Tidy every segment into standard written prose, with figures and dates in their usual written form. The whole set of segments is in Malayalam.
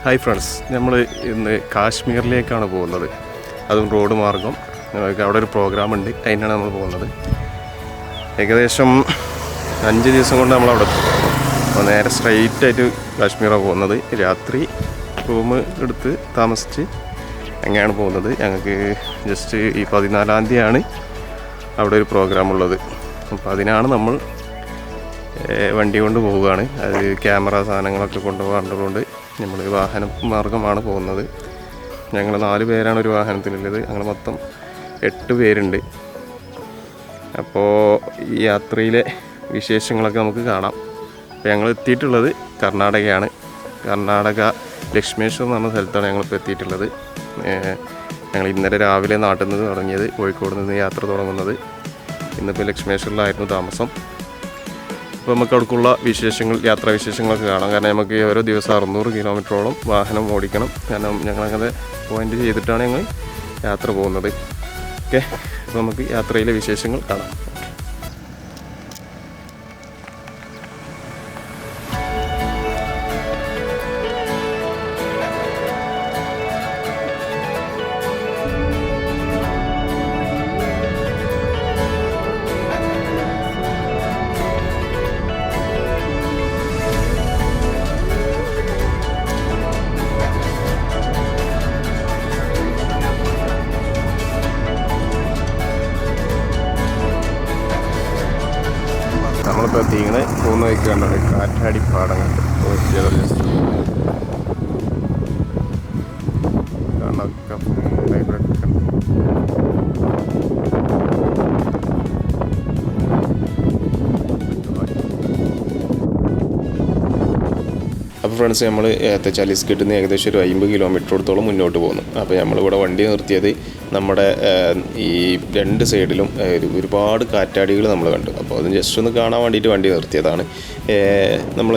ഹായ് ഫ്രണ്ട്സ്, നമ്മൾ ഇന്ന് കാശ്മീരിലേക്കാണ് പോകുന്നത്. അതും റോഡ് മാർഗം. ഞങ്ങൾക്ക് അവിടെ ഒരു പ്രോഗ്രാം ഉണ്ട്, അതിനാണ് നമ്മൾ പോകുന്നത്. ഏകദേശം 5 ദിവസം കൊണ്ട് നമ്മളവിടെ എത്തും. അപ്പോൾ നേരെ സ്ട്രൈറ്റായിട്ട് കാശ്മീരാണ് പോകുന്നത്. രാത്രി റൂം എടുത്ത് താമസിച്ച് അങ്ങനെയാണ് പോകുന്നത്. ഞങ്ങൾക്ക് ജസ്റ്റ് ഈ 14-ാം തീയതിയാണ് അവിടെ ഒരു പ്രോഗ്രാം ഉള്ളത്. അപ്പോൾ അതിനാണ് നമ്മൾ വണ്ടി കൊണ്ട് പോവുകയാണ്. അത് ക്യാമറ സാധനങ്ങളൊക്കെ കൊണ്ടുപോകാറുള്ളതുകൊണ്ട് നമ്മൾ വാഹന മാർഗമാണ് പോകുന്നത്. ഞങ്ങൾ 4 പേരാണ് ഒരു വാഹനത്തിലുള്ളത്. ഞങ്ങൾ മൊത്തം 8 പേരുണ്ട്. അപ്പോൾ ഈ യാത്രയിലെ വിശേഷങ്ങളൊക്കെ നമുക്ക് കാണാം. അപ്പോൾ ഞങ്ങൾ എത്തിയിട്ടുള്ളത് കർണാടകയാണ്. കർണാടക ലക്ഷ്മേശ്വർ എന്ന് പറഞ്ഞ സ്ഥലത്താണ് ഞങ്ങളിപ്പോൾ എത്തിയിട്ടുള്ളത്. ഞങ്ങൾ ഇന്നലെ രാവിലെ നാട്ടിൽ നിന്ന് തുടങ്ങിയത്, കോഴിക്കോട് നിന്ന് യാത്ര തുടങ്ങുന്നത്. ഇന്നിപ്പോൾ ലക്ഷ്മേശ്വറിലായിരുന്നു താമസം. അപ്പോൾ നമുക്ക് അവിടേക്കുള്ള വിശേഷങ്ങൾ, യാത്രാവിശേഷങ്ങളൊക്കെ കാണാം. കാരണം നമുക്ക് ഓരോ ദിവസം 600 കിലോമീറ്ററോളം വാഹനം ഓടിക്കണം. കാരണം ഞങ്ങളങ്ങനെ പോയിൻ്റ് ചെയ്തിട്ടാണ് ഞങ്ങൾ യാത്ര പോകുന്നത്. ഓക്കെ, അപ്പോൾ നമുക്ക് യാത്രയിലെ വിശേഷങ്ങൾ കാണാം. നമ്മളിപ്പോൾ എത്തിങ്ങനെ പോകുന്ന വയ്ക്കേണ്ടത് കാറ്റാടി പാടങ്ങൾ കാണൊക്കെ അപ്പോൾ ഫ്രണ്ട്സ്, നമ്മൾ ചാലിസ്കട്ടിൽ നിന്ന് ഏകദേശം ഒരു 50 കിലോമീറ്ററോടത്തോളം മുന്നോട്ട് പോകുന്നു. അപ്പോൾ നമ്മളിവിടെ വണ്ടി നിർത്തിയത് നമ്മുടെ ഈ 2 സൈഡിലും ഒരുപാട് കാറ്റാടികൾ നമ്മൾ കണ്ടു. അപ്പോൾ അത് ജസ്റ്റ് ഒന്ന് കാണാൻ വേണ്ടിയിട്ട് വണ്ടി നിർത്തിയതാണ്. നമ്മൾ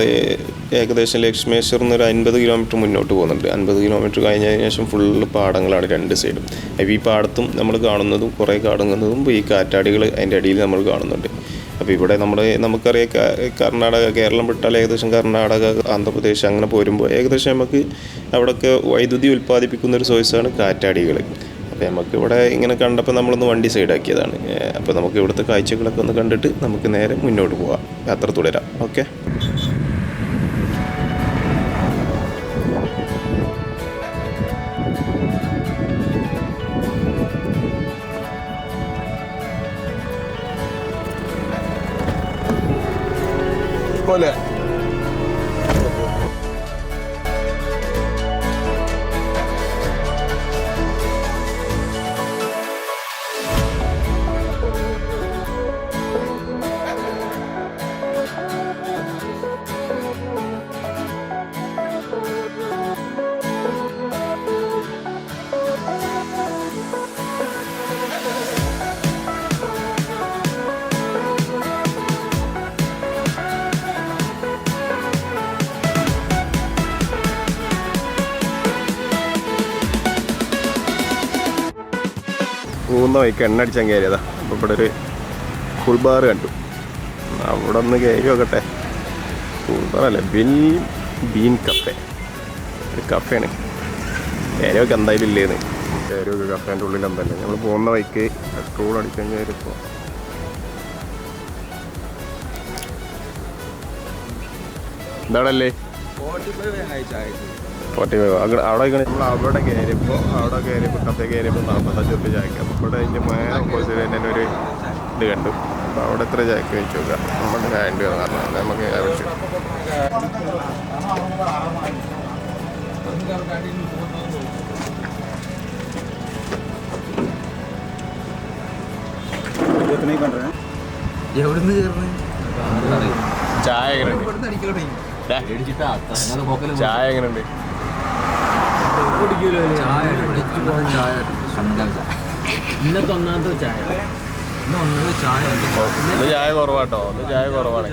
ഏകദേശം ലക്ഷ്മേശ്വറിൽ നിന്ന് ഒരു 50 കിലോമീറ്റർ മുന്നോട്ട് പോകുന്നുണ്ട്. 50 കിലോമീറ്റർ കഴിഞ്ഞതിന് ശേഷം ഫുള്ള് പാടങ്ങളാണ് 2 സൈഡും. അപ്പോൾ ഈ പാടത്തും നമ്മൾ കാണുന്നതും കുറേ കാണുന്നതും ഈ കാറ്റാടികൾ അതിൻ്റെ അടിയിൽ നമ്മൾ കാണുന്നുണ്ട്. അപ്പോൾ ഇവിടെ നമുക്കറിയാം കർണാടക, കേരളം വിട്ടാൽ ഏകദേശം കർണാടക, ആന്ധ്രാപ്രദേശ് അങ്ങനെ പോരുമ്പോൾ ഏകദേശം നമുക്ക് അവിടെയൊക്കെ വൈദ്യുതി ഉൽപ്പാദിപ്പിക്കുന്നൊരു സോഴ്സാണ് കാറ്റാടികൾ. അപ്പോൾ നമുക്ക് ഇവിടെ ഇങ്ങനെ കണ്ടപ്പോൾ നമ്മളൊന്ന് വണ്ടി സൈഡാക്കിയതാണ്. അപ്പോൾ നമുക്ക് ഇവിടുത്തെ കാഴ്ചകളൊക്കെ ഒന്ന് കണ്ടിട്ട് നമുക്ക് നേരെ മുന്നോട്ട് പോകാം, യാത്ര തുടരാം. ഓക്കെ. പോലെ പോകുന്ന വഴിക്ക് എണ്ണടിച്ചാൽ കയറിയതാ. അപ്പോൾ ഇവിടെ ഒരു കൂൾബാർ കണ്ടു. അവിടെ ഒന്ന് കയറി നോക്കട്ടെ. കൂൾബാറല്ലേ, ബീൻ കഫേ. ഒരു കഫേയാണ്. കയറിയൊക്കെ എന്തായാലും ഇല്ലേന്ന്. കയറിയൊക്കെ കഫേൻ്റെ ഉള്ളിൽ എന്തല്ലേ. നമ്മൾ പോകുന്ന വഴിക്ക് പെട്രോൾ അടിക്കാൻ കയറിയപ്പോൾ എന്താണല്ലേ 45. അവിടെ നമ്മൾ കയറിയപ്പോൾ കഫേ കയറിയപ്പോൾ 45 രൂപ ചായക്ക്. അപ്പോൾ ഇവിടെ അതിൻ്റെ ഓപ്പോസിറ്റ് തന്നെ ഒരു ഇത് കണ്ടു. അപ്പോൾ അവിടെ എത്ര ചായക്ക് വെച്ച് നോക്കാം. നമ്മുടെ ചായ ഉണ്ട് കാരണം നമുക്ക് ആവശ്യം. ചായ എങ്ങനെയുണ്ട്? ചായ കുറവാട്ടോ. ചായ കുറവാണ്.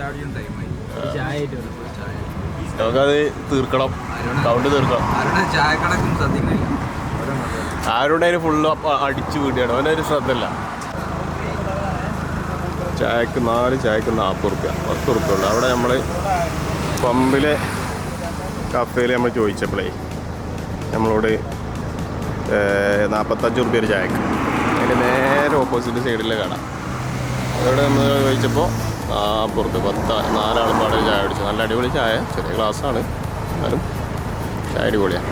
നമുക്കത് തീർക്കണം, കൗണ്ട് തീർക്കണം. ആരുടെ ഫുള്ള് അടിച്ചു വീട്ടിയാണ്. അവനൊരു ശ്രദ്ധയില്ല. ചായക്ക് 4 ചായക്ക് 40 റുപ്യ, 10 റുപ്യ ഉള്ളു. അവിടെ നമ്മൾ പമ്പിലെ കഫേയിൽ നമ്മൾ ചോദിച്ചപ്പോഴേ നമ്മളോട് 45 റുപ്യ ഒരു ചായക്ക്. അതിൻ്റെ നേരെ ഓപ്പോസിറ്റ് സൈഡിൽ കാണാം. അതോടെ നമ്മൾ കഴിച്ചപ്പോൾ പുറത്ത് 4 പാടെ ചായ കുടിച്ചു. നല്ല അടിപൊളി ചായ, ചെറിയ ഗ്ലാസ്സാണ്, എന്നാലും ചായ അടിപൊളിയാണ്.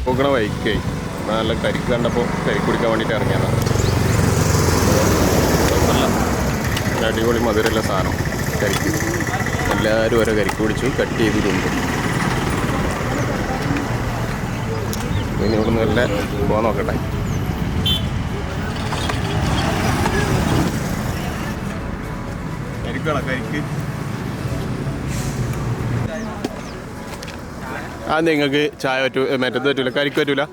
പോകണ വൈക്കേ നല്ല കരിക്ക് കണ്ടപ്പോൾ കരിക്ക് കുടിക്കാൻ വേണ്ടിയിട്ട് ഇറങ്ങിയതാണ്. നല്ല അടിപൊളി മധുരമുള്ള സാധനം കരിക്ക്. എല്ലാവരും ഓരോ കരിക്ക് കുടിച്ചു കട്ട് ചെയ്ത് തിന്നു. ഇനി ഇവിടെ നിന്ന് നല്ല പോകാൻ നോക്കട്ടെ. കരിക്കാണോ കരിക്ക്? ആ നിങ്ങൾക്ക് ചായ മറ്റത് പറ്റൂല, കരിക്ക് പറ്റൂല,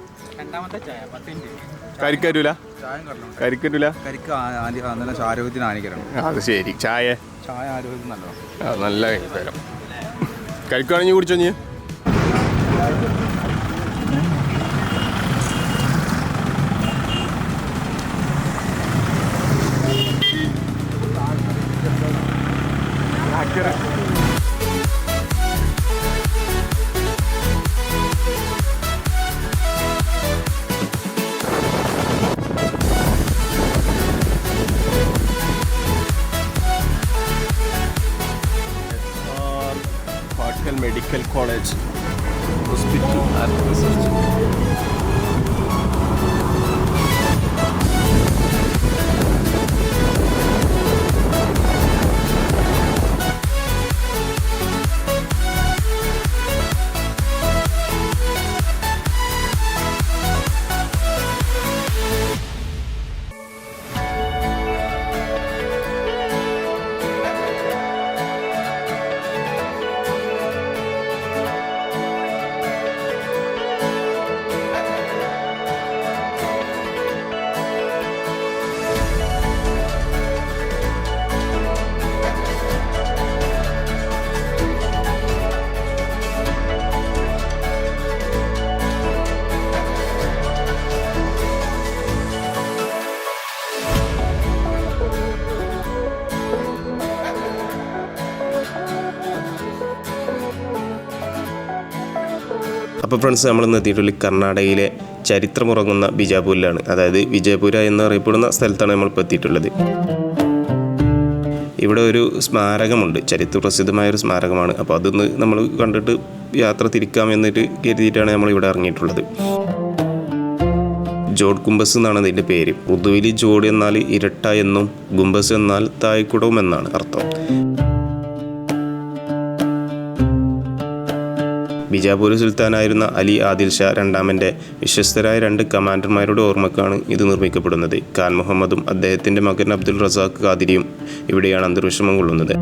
കരിക്ക് പറ്റൂല, കരിക്ക് പറ്റൂല. ആരോഗ്യത്തിന് ഹാനികരമാണ്. അത് ശരി. ചായ ആരോഗ്യത്തിന് നല്ലതാണ്. അത് നല്ല തരം. കരിക്കാണെങ്കിൽ കുടിച്ചോ നീ? Medical college hospital and research. അപ്പോൾ ഫ്രണ്ട്സ്, നമ്മളിന്ന് എത്തിയിട്ടുള്ള കർണാടകയിലെ ചരിത്രമുറങ്ങുന്ന ബിജാപൂരിലാണ്. അതായത് വിജയപുര എന്നറിയപ്പെടുന്ന സ്ഥലത്താണ് നമ്മളിപ്പോൾ എത്തിയിട്ടുള്ളത്. ഇവിടെ ഒരു സ്മാരകമുണ്ട്, ചരിത്രപ്രസിദ്ധമായൊരു സ്മാരകമാണ്. അപ്പോൾ അതൊന്ന് നമ്മൾ കണ്ടിട്ട് യാത്ര തിരിക്കാം എന്നിട്ട് കരുതിയിട്ടാണ് നമ്മളിവിടെ ഇറങ്ങിയിട്ടുള്ളത്. ജോഡ് ഗുംബസ് എന്നാണ് അതിൻ്റെ പേര്. ഉറുദുവിൽ ജോഡ് എന്നാൽ ഇരട്ട എന്നും ഗുംബസ് എന്നാൽ തായ്ക്കുടവും എന്നാണ് അർത്ഥം. ബിജാപൂർ സുൽത്താനായിരുന്ന അലി ആദിൽ ഷാ രണ്ടാമൻ്റെ വിശ്വസ്തരായ 2 കമാൻഡർമാരുടെ ഓർമ്മക്കാണ് ഇത് നിർമ്മിക്കപ്പെടുന്നത്. ഖാൻ മുഹമ്മദും അദ്ദേഹത്തിൻ്റെ മകൻ അബ്ദുൽ റസാഖ് ഖാദിരിയും ഇവിടെയാണ് അന്തർവിഷമം കൊള്ളുന്നത്.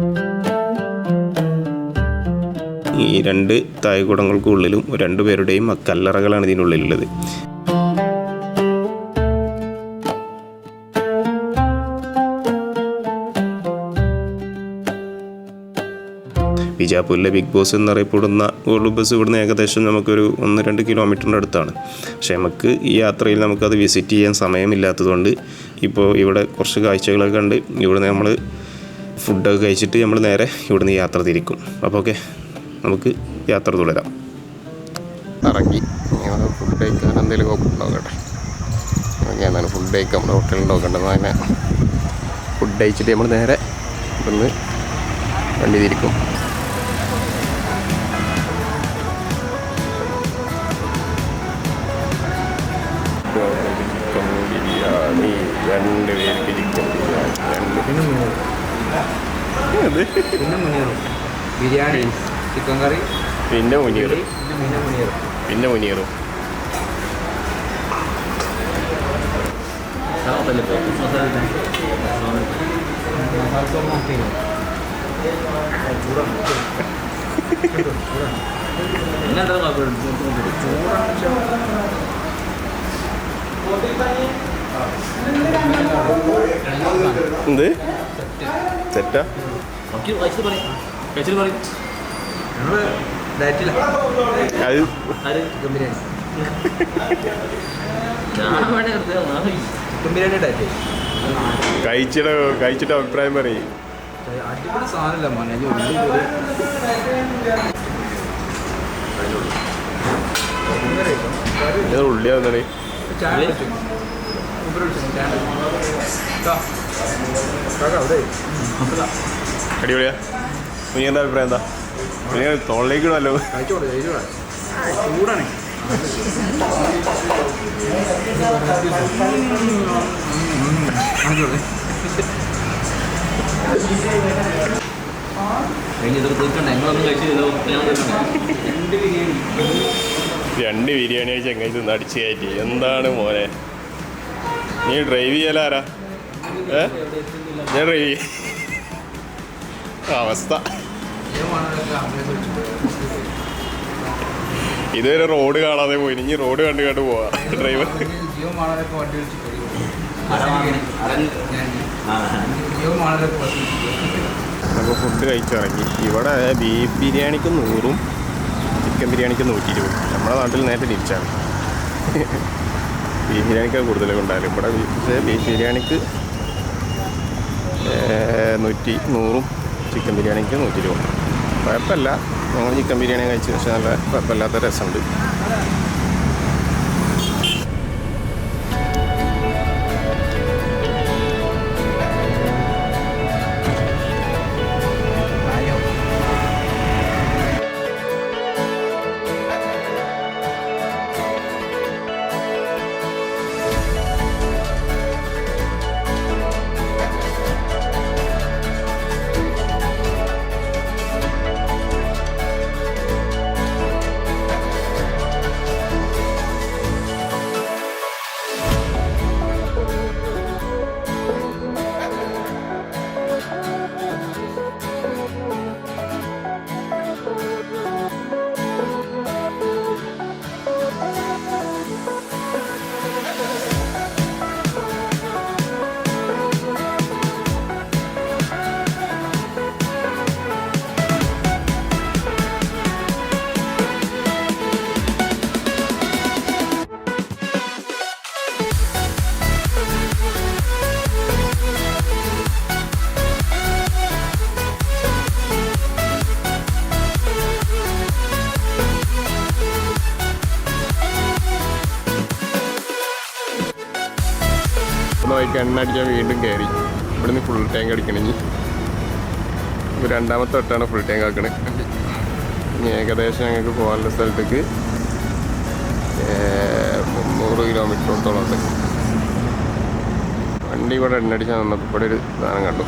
ഈ 2 തായ്കുടങ്ങൾക്കുള്ളിലും 2 പേരുടെയും കല്ലറകളാണ് ഇതിനുള്ളിലുള്ളത്. ബിജാപൂരിലെ ബിഗ് ബോസ് എന്നറിയപ്പെടുന്ന വേൾഡ് ബസ് ഇവിടുന്ന് ഏകദേശം നമുക്കൊരു 1-2 കിലോമീറ്ററിൻ്റെ അടുത്താണ്. പക്ഷേ നമുക്ക് ഈ യാത്രയിൽ നമുക്കത് വിസിറ്റ് ചെയ്യാൻ സമയമില്ലാത്തതുകൊണ്ട് ഇപ്പോൾ ഇവിടെ കുറച്ച് കാഴ്ചകളൊക്കെ കണ്ട് ഇവിടുന്ന് നമ്മൾ ഫുഡൊക്കെ കഴിച്ചിട്ട് നമ്മൾ നേരെ ഇവിടുന്ന് യാത്ര തിരിക്കും. അപ്പോൾ ഓക്കെ, നമുക്ക് യാത്ര തുടരാം. ഇറങ്ങി ഞങ്ങൾ ഫുഡ് കഴിക്കാൻ എന്തെങ്കിലും നോക്കട്ടെ. എന്താണ് ഫുഡ് കഴിക്കാം, നമ്മുടെ ഹോട്ടലിൽ നോക്കേണ്ടത്. അങ്ങനെ ഫുഡ് കഴിച്ചിട്ട് നമ്മൾ നേരെ ഇവിടുന്ന് വണ്ടി തിരിക്കും. ചിക്കൻ ബിരിയാണി 2 പേർക്ക് ചിക്കൻ ബിരിയാണി, ബിരിയാണി, ചിക്കൻ കറി, പിന്നെ മുനീറും. എന്ത് സെറ്റാ? അത് കഴിച്ചിട്ട് അഭിപ്രായം പറയും. അടിപൊളി സാധനമല്ല മോനെ. ഉള്ളിയാവുന്നേ അടിപൊളിയാ. നീ എന്താ അഭിപ്രായം? എന്താ തോളിലേക്കിടല്ലോ? ചൂടാണ്. രണ്ട് ബിരിയാണി ചങ്ങായി തിന്ന് അടിച്ച് കയറ്റി. എന്താണ് മോനെ നീ ഡ്രൈവ് ചെയ്യലാരാ? ഞാൻ ഡ്രൈവ് ചെയ്യ അവസ്ഥ. ഇതുവരെ റോഡ് കാണാതെ പോയി, ഇനി റോഡ് കണ്ടു കണ്ടു പോവാ ഡ്രൈവർ. നമ്മൾ ഫുഡ് കഴിച്ചിറങ്ങി. ഇവിടെ ബീഫ് ബിരിയാണിക്ക് 100, ചിക്കൻ ബിരിയാണിക്ക് 120. നമ്മുടെ നാട്ടിൽ നേരത്തെ തിരിച്ചാണ്. ബീഫ് ബിരിയാണിക്ക് കൂടുതലൊക്കെ ഉണ്ടായാലും ഇവിടെ ബീഫ് ബിരിയാണിക്ക് 100, ചിക്കൻ ബിരിയാണിക്ക് 120. കുഴപ്പമില്ല. ഞങ്ങൾ ചിക്കൻ ബിരിയാണി കഴിച്ചു, പക്ഷേ നല്ല കുഴപ്പമില്ലാത്ത രസമുണ്ട്. വൈക്ക് എണ്ണ അടിച്ചാൽ വീണ്ടും കയറി. ഇവിടുന്ന് ഫുൾ ടാങ്ക് അടിക്കണമെങ്കിൽ ഇപ്പോൾ 2ാമത്തെ തൊട്ടാണ് ഫുൾ ടാങ്ക് ആക്കണത്. ഇനി ഏകദേശം ഞങ്ങൾക്ക് പോകാനുള്ള സ്ഥലത്തേക്ക് 300 കിലോമീറ്ററോളം ഉണ്ട്. വണ്ടി ഇവിടെ എണ്ണ അടിച്ചാൽ നിന്നപ്പോൾ ഇവിടെ ഒരു സാധനം കണ്ടു.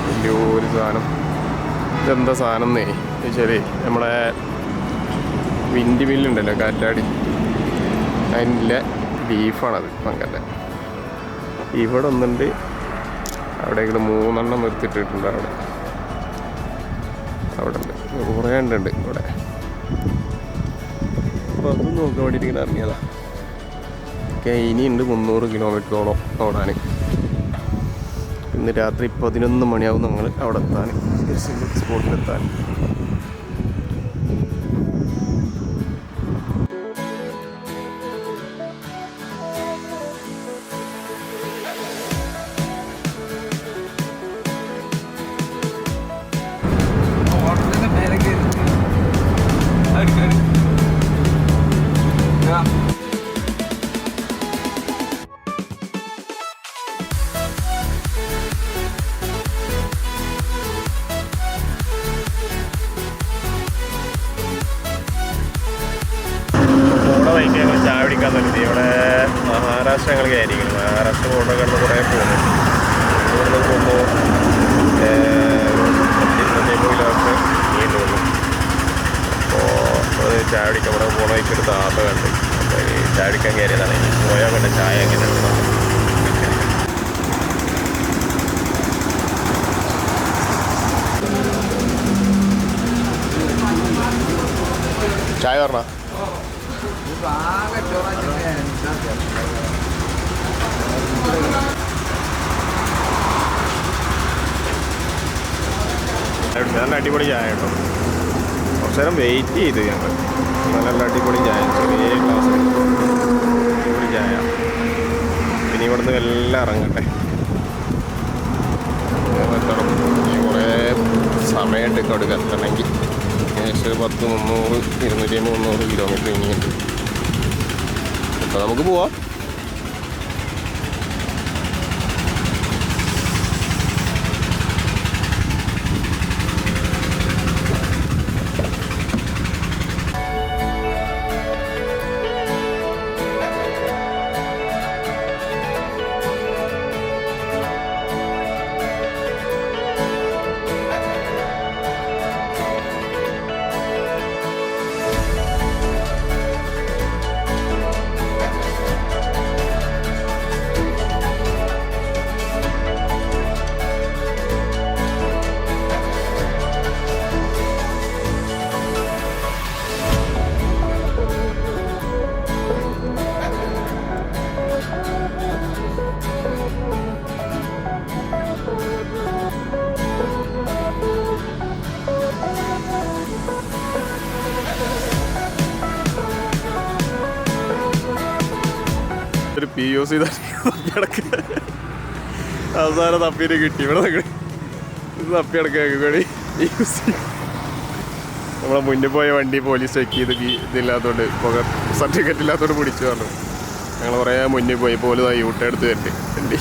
വലിയൊരു സാധനം. ഇതെന്താ സാധനം എന്നേ വെച്ചാൽ നമ്മളെ വിൻഡ് മില്ലുണ്ടല്ലോ, കാറ്റാടി, അതിൻ്റെ ബീഫാണത്. പങ്കല്ല ഇവിടെ ഒന്നുണ്ട്, അവിടെ 3 നിർത്തിയിട്ടിട്ടുണ്ട്. അവിടെ ഉണ്ട്, കുറേ ഉണ്ട് ഇവിടെ. അപ്പോൾ അത് നോക്കാൻ വേണ്ടിയിട്ട് ഇങ്ങനെ ഇറങ്ങിയതാ. ഇനിയുണ്ട് 300 കിലോമീറ്ററോളം ഓടാൻ. ഇന്ന് രാത്രി 11 മണിയാവും നമ്മൾ അവിടെ എത്താൻ, സ്പോട്ടിലെത്താൻ. ഹോട്ടലിന്റെ മേലെ കയറി ഇവിടെ വൈകി ഞങ്ങൾ ചായ പിടിക്കാൻ നിർത്തി. ഇവിടെ മഹാരാഷ്ട്ര ഞങ്ങൾ കയറിയിരിക്കുന്നു. മഹാരാഷ്ട്ര ബോർഡർ കടന്ന് കുറേ പോകുന്നു. ഇവിടുന്ന് പോകുമ്പോൾ 250 കിലോമീറ്റർ നീണ്ടുള്ളൂ. അപ്പോൾ ചായ പിടിക്കാൻ ഇവിടെ പോകണ വഴിക്കൊരു താത്ത കണ്ട്. അപ്പോൾ ഈ ചായ പിടിക്കാൻ കയറിയതാണ്. പോയാൽ കണ്ട ചായ എങ്ങനെ ഉണ്ടാവും. ചായ പറഞ്ഞ ആകെ ചോറാ. നല്ല അടിപൊളി ചായ കേട്ടോ. കുറച്ച് നേരം വെയിറ്റ് ചെയ്ത് ഞങ്ങൾ. നല്ല അടിപൊളി ചായ, ചെറിയ ഗ്ലാസ് അടിപൊളി ചായ. ഇനി ഇവിടുന്ന് എല്ലാം ഇറങ്ങട്ടെ. കുറേ സമയമുണ്ട് ഇങ്ങോട്ട് എത്തണമെങ്കിൽ. ഏകദേശം 10, 300, 250, 300 കിലോമീറ്റർ ഇനിയുണ്ട്. അപ്പോൾ നമുക്ക് പോവാം. ഒരു POC തപ്പിടക്ക് അവസാനം തപ്പിയിട്ട് കിട്ടി. ഇവിടെ തപ്പിടക്കടി നമ്മളെ മുന്നിൽ പോയ വണ്ടി പോലീസ് ചെക്ക് ചെയ്ത് ഇതില്ലാത്തതുകൊണ്ട് സർട്ടിഫിക്കറ്റ് ഇല്ലാത്തതുകൊണ്ട് പിടിച്ചു പറഞ്ഞു. ഞങ്ങൾ കുറേ മുന്നിൽ പോയി പോലും യൂട്ടേൺ എടുത്ത് തരണ്ട് വണ്ടി.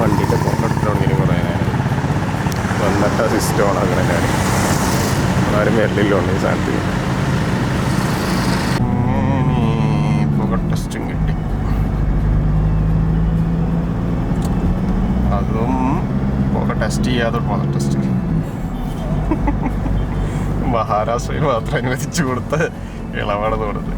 വണ്ടിൻ്റെ പുറത്തെടുത്തോണ്ടെങ്കിലും കുറേ നേരം വന്നിട്ട് സിസ്റ്റമാണ് അങ്ങനെ കാര്യം. ആരും വരലില്ലോണ്ട് ഈ സാധനത്തിന്. പുക ടെസ്റ്റും കിട്ടി. അതും പുക ടെസ്റ്റ് ചെയ്യാതെ പുക ടെസ്റ്റ്. മഹാരാഷ്ട്രയിൽ മാത്രം അനുവദിച്ചു കൊടുത്ത ഇളവാണ് തോന്നുന്നത്.